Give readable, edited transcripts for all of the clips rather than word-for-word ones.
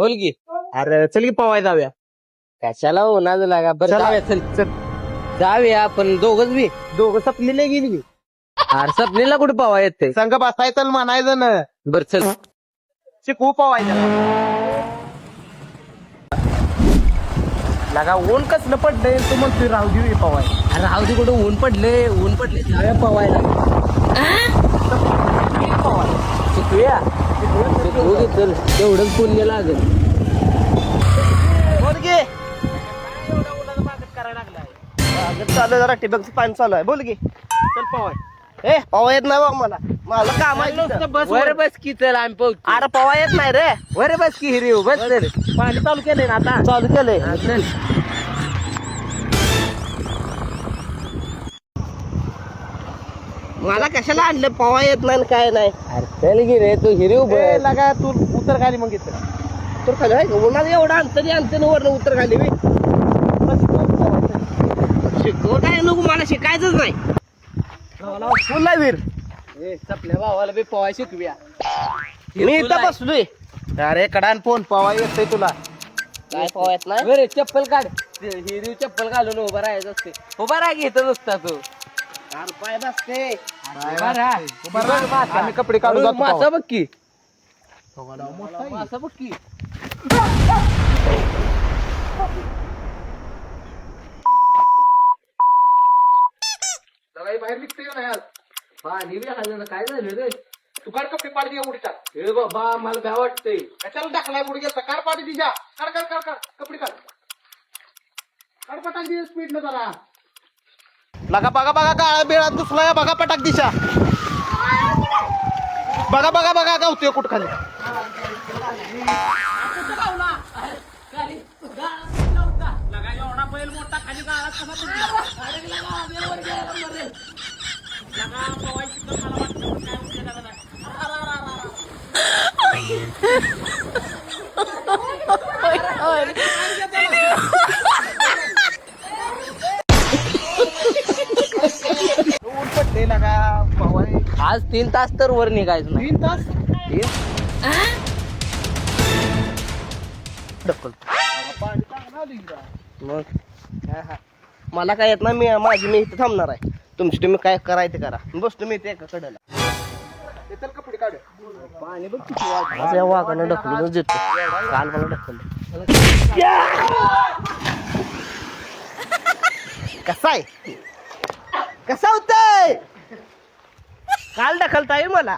बोल की. अरे चल की पवाय जाऊया. कशाला होणार लागा बरं चला. जाऊया चल चल जाऊया आपण दोघच बी. दोघं सपनीला गेली की अरे सपनीला कुठे पावा येते. संघ बसायचं म्हणायचं ना बर चल. शिकवू पवायचं लगा ऊन कसलं पडलंय तू म्हणतोय राहू देऊ पवाय. अरे राहू दे कुठं ऊन पडले जाऊया पवायला. शिकूया शिकवू दे चल तेवढंच पुण्य लागेल. बोल की चालू जरा टिबकचं पाणी चालू आहे. बोल की चल पवाय. ए पवा येत नाही बघ मला माझं काम आहे तिथं. वर बस की चल आम्ही पोहतो. अरे पवा येत नाही रे. वर बस की हिरीव बस चल. पाणी चालू केलंय ना आता. चालू केलंय. हा, चल. मला कशाला आणलं पवा येत नाही आणि काय नाही. अरे चल की रे तू हिरीव ए, बस. लगा तू उतर खाली मग इथं उतर खाली आहे का उन्हात एवढं आणतं वरनं उतर खाली बे. शिकव काय नको मला शिकायचंच नाही. फुल नाही वीर ए, आपल्या भावाला बी पोहाय शिकूया. मी इथं बसलोय. अरे कडान फोन पवा येतोय तुला काय पवा येत नाही. बरे चप्पल काढ. हिरीव चप्पल घालून उभा राहायचं असते. उभा राहा की इथं नुसता तू. अरे पाय बसते उभा राहा. आम्ही कपडे काढून जातो मासा पवा. बघ की. मासा बघ की. बाहेर निघते का नाही आज. पाणी बी आलं ना काय झालं रे. तू काढ कपडे पाडी उडतात. हे बाबा मला भ्या वाटतंय. कशाला टाकलाय पुढे गेला काढ पाडी तिच्या. काढ काढ काढ काढ कपडे काढ. काढ पटाक दिवस स्पीड न जरा. लगा बघा बघा काळा बेळात घुसलाय बघा पटाक दिशा. बघा बघा बघा गावतोय कुठं खाली. ऊन पडले लगा पवाय. आज 3 तास तर वर निघायचं नाही. 3 तास मग मला काय येत ना मी मी इथं थांबणार आहे. तुमची तुम्ही काय करायचं करा. बसतो मी इथे एका कडेला. कपडे काढ. पाणी बघ किती वाघानं ढकलूनच देतो. काल मला ढकललं. कसा आहे कसा होतंय. काल ढकलताय मला.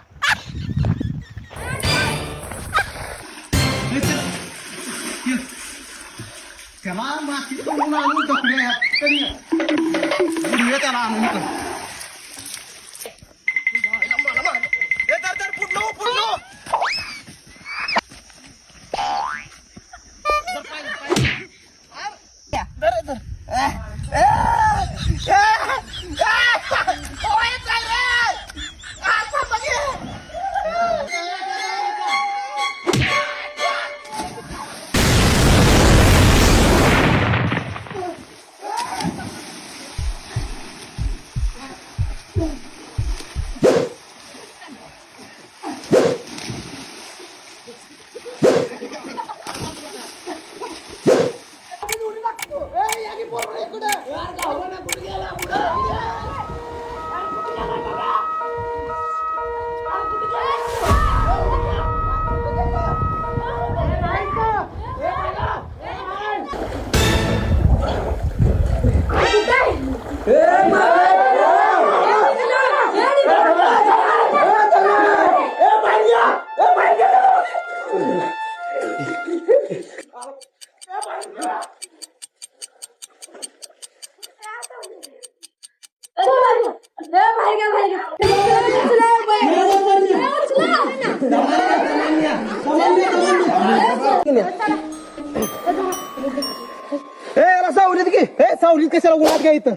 सावलीत घे. सावलीत कशाला उन्हात घ्या इथं.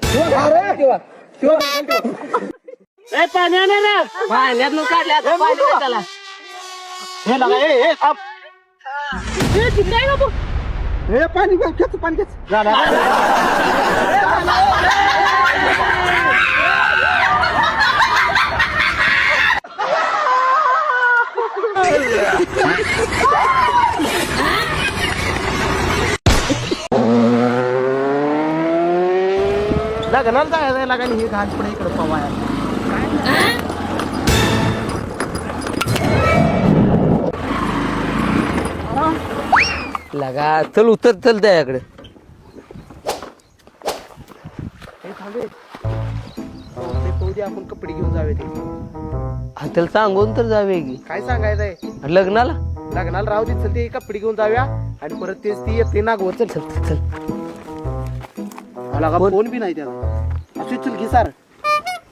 पाण्यात काढल्या त्याला. हे लगा हे थांब. हे पाणी खेच पाणी खेच. लग्नाला जायला लागा आणि हे घाण पुढे इकडे पवाया लगा चल उतर चल त्याकडे आपण कपडे घेऊन जावे ते त्याला सांगून तर जावे की काय सांगायचंय लग्नाला लग्नाला राहू दे चल ते कपडे घेऊन जाऊया आणि परत तेच ती येते नागवत चल चल चल मला का फोन बी नाही त्याला असू चल घे सार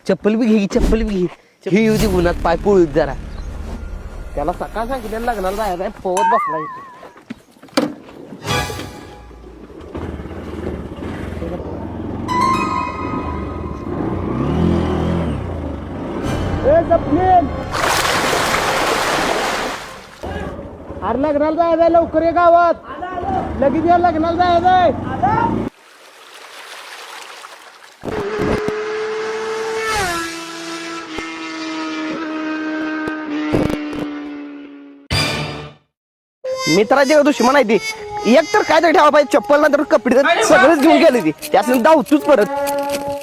चप्पल बी घे चप्पल बी घे ही होती गुन्हात पाय पोळीत जरा त्याला सकाळ सांगितलं लग्नाला जायचं पोहत बसला इथे अरे लग्नाला जायचंय लवकर ये गावात लगेच या लग्नाला जायचंय मित्राची दुश्मन आहे ती एक तर काय तर ठेवा पाहिजे चप्पल नंतर कपडे सगळंच घेऊन गेले ती त्यातून धावतूच परत